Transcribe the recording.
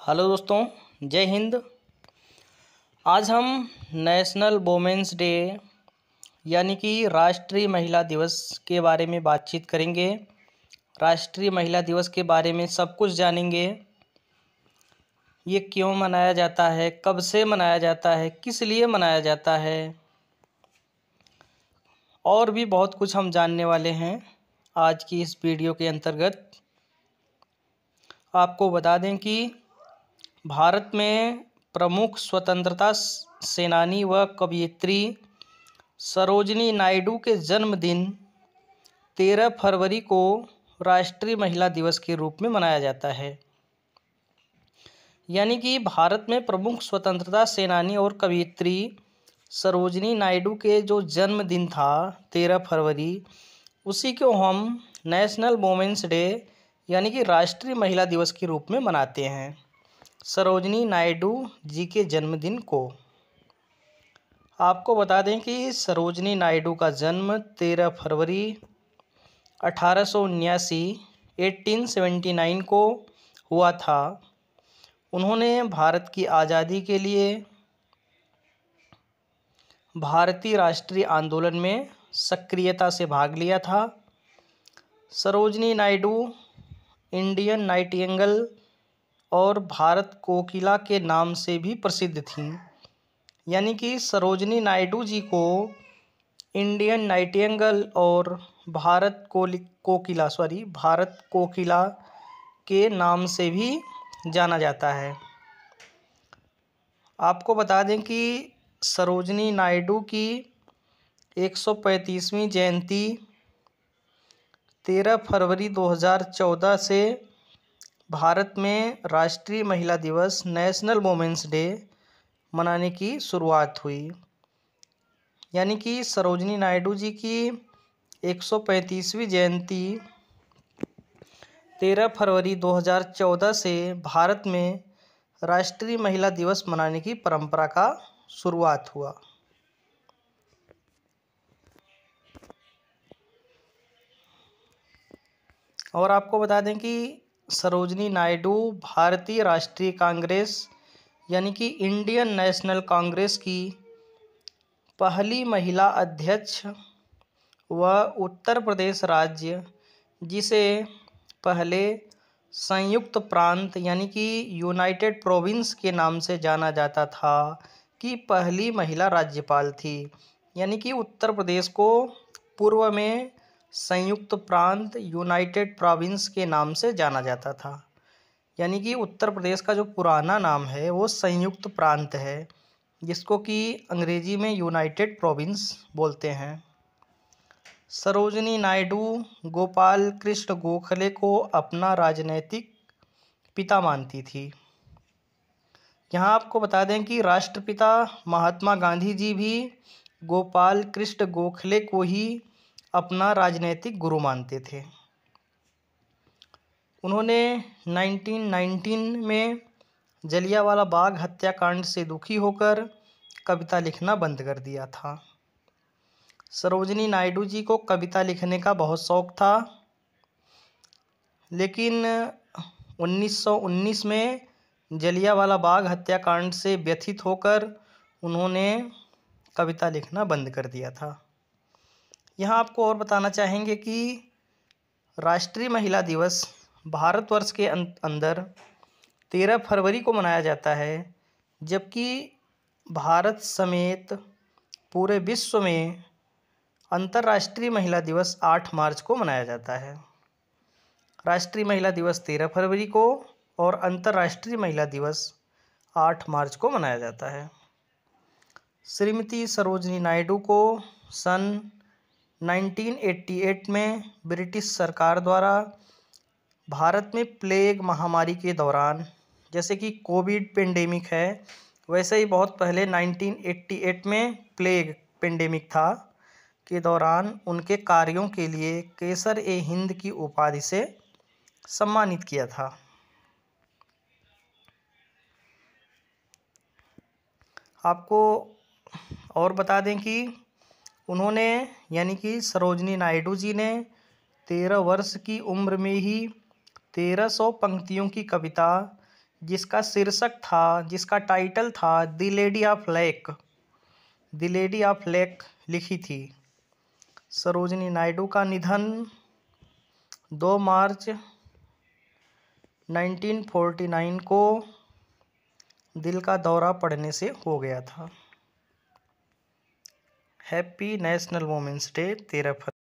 Hello दोस्तों, जय हिंद। आज हम नेशनल वोमेंस डे यानी कि राष्ट्रीय महिला दिवस के बारे में बातचीत करेंगे। राष्ट्रीय महिला दिवस के बारे में सब कुछ जानेंगे। ये क्यों मनाया जाता है, कब से मनाया जाता है, किस लिए मनाया जाता है, और भी बहुत कुछ हम जानने वाले हैं आज की इस वीडियो के अंतर्गत। आपको बता दें कि भारत में प्रमुख स्वतंत्रता सेनानी व कवयित्री सरोजिनी नायडू के जन्मदिन 13 फरवरी को राष्ट्रीय महिला दिवस के रूप में मनाया जाता है। यानी कि भारत में प्रमुख स्वतंत्रता सेनानी और कवयित्री सरोजिनी नायडू के जो जन्मदिन था 13 फरवरी, उसी को हम नेशनल वोमेंस डे यानी कि राष्ट्रीय महिला दिवस के रूप में मनाते हैं, सरोजिनी नायडू जी के जन्मदिन को। आपको बता दें कि सरोजिनी नायडू का जन्म 13 फरवरी 1879 को हुआ था। उन्होंने भारत की आज़ादी के लिए भारतीय राष्ट्रीय आंदोलन में सक्रियता से भाग लिया था। सरोजिनी नायडू इंडियन नाइटिंगेल और भारत कोकिला के नाम से भी प्रसिद्ध थीं। यानी कि सरोजिनी नायडू जी को इंडियन नाइटिंगेल और भारत कोकिला के नाम से भी जाना जाता है। आपको बता दें कि सरोजिनी नायडू की 135वीं जयंती 13 फरवरी 2014 से भारत में राष्ट्रीय महिला दिवस नेशनल वोमेंस डे मनाने की शुरुआत हुई। यानी कि सरोजिनी नायडू जी की 135वीं जयंती 13 फरवरी 2014 से भारत में राष्ट्रीय महिला दिवस मनाने की परंपरा का शुरुआत हुआ। और आपको बता दें कि सरोजिनी नायडू भारतीय राष्ट्रीय कांग्रेस यानी कि इंडियन नेशनल कांग्रेस की पहली महिला अध्यक्ष व उत्तर प्रदेश राज्य, जिसे पहले संयुक्त प्रांत यानी कि यूनाइटेड प्रोविंस के नाम से जाना जाता था, की पहली महिला राज्यपाल थी। यानी कि उत्तर प्रदेश को पूर्व में संयुक्त प्रांत यूनाइटेड प्रोविंस के नाम से जाना जाता था। यानी कि उत्तर प्रदेश का जो पुराना नाम है वो संयुक्त प्रांत है, जिसको कि अंग्रेजी में यूनाइटेड प्रोविंस बोलते हैं। सरोजिनी नायडू गोपाल कृष्ण गोखले को अपना राजनैतिक पिता मानती थी। यहाँ आपको बता दें कि राष्ट्रपिता महात्मा गांधी जी भी गोपाल कृष्ण गोखले को ही अपना राजनैतिक गुरु मानते थे। उन्होंने 1919 में जलियांवाला बाग हत्याकांड से दुखी होकर कविता लिखना बंद कर दिया था। सरोजिनी नायडू जी को कविता लिखने का बहुत शौक था, लेकिन 1919 में जलियांवाला बाग हत्याकांड से व्यथित होकर उन्होंने कविता लिखना बंद कर दिया था। यहाँ आपको और बताना चाहेंगे कि राष्ट्रीय महिला दिवस भारतवर्ष के अंदर 13 फरवरी को मनाया जाता है, जबकि भारत समेत पूरे विश्व में अंतर्राष्ट्रीय महिला दिवस 8 मार्च को मनाया जाता है। राष्ट्रीय महिला दिवस 13 फरवरी को और अंतर्राष्ट्रीय महिला दिवस 8 मार्च को मनाया जाता है। श्रीमती सरोजिनी नायडू को सन 1988 में ब्रिटिश सरकार द्वारा भारत में प्लेग महामारी के दौरान, जैसे कि कोविड पेंडेमिक है वैसे ही बहुत पहले 1988 में प्लेग पेंडेमिक था, के दौरान उनके कार्यों के लिए केसर ए हिंद की उपाधि से सम्मानित किया था। आपको और बता दें कि उन्होंने यानी कि सरोजिनी नायडू जी ने 13 वर्ष की उम्र में ही 1300 पंक्तियों की कविता जिसका शीर्षक था, जिसका टाइटल था the lady of lake, the lady of lake लिखी थी। सरोजिनी नायडू का निधन 2 मार्च 1949 को दिल का दौरा पड़ने से हो गया था। हैप्पी नेशनल वुमेन्स डे 13 फरवरी।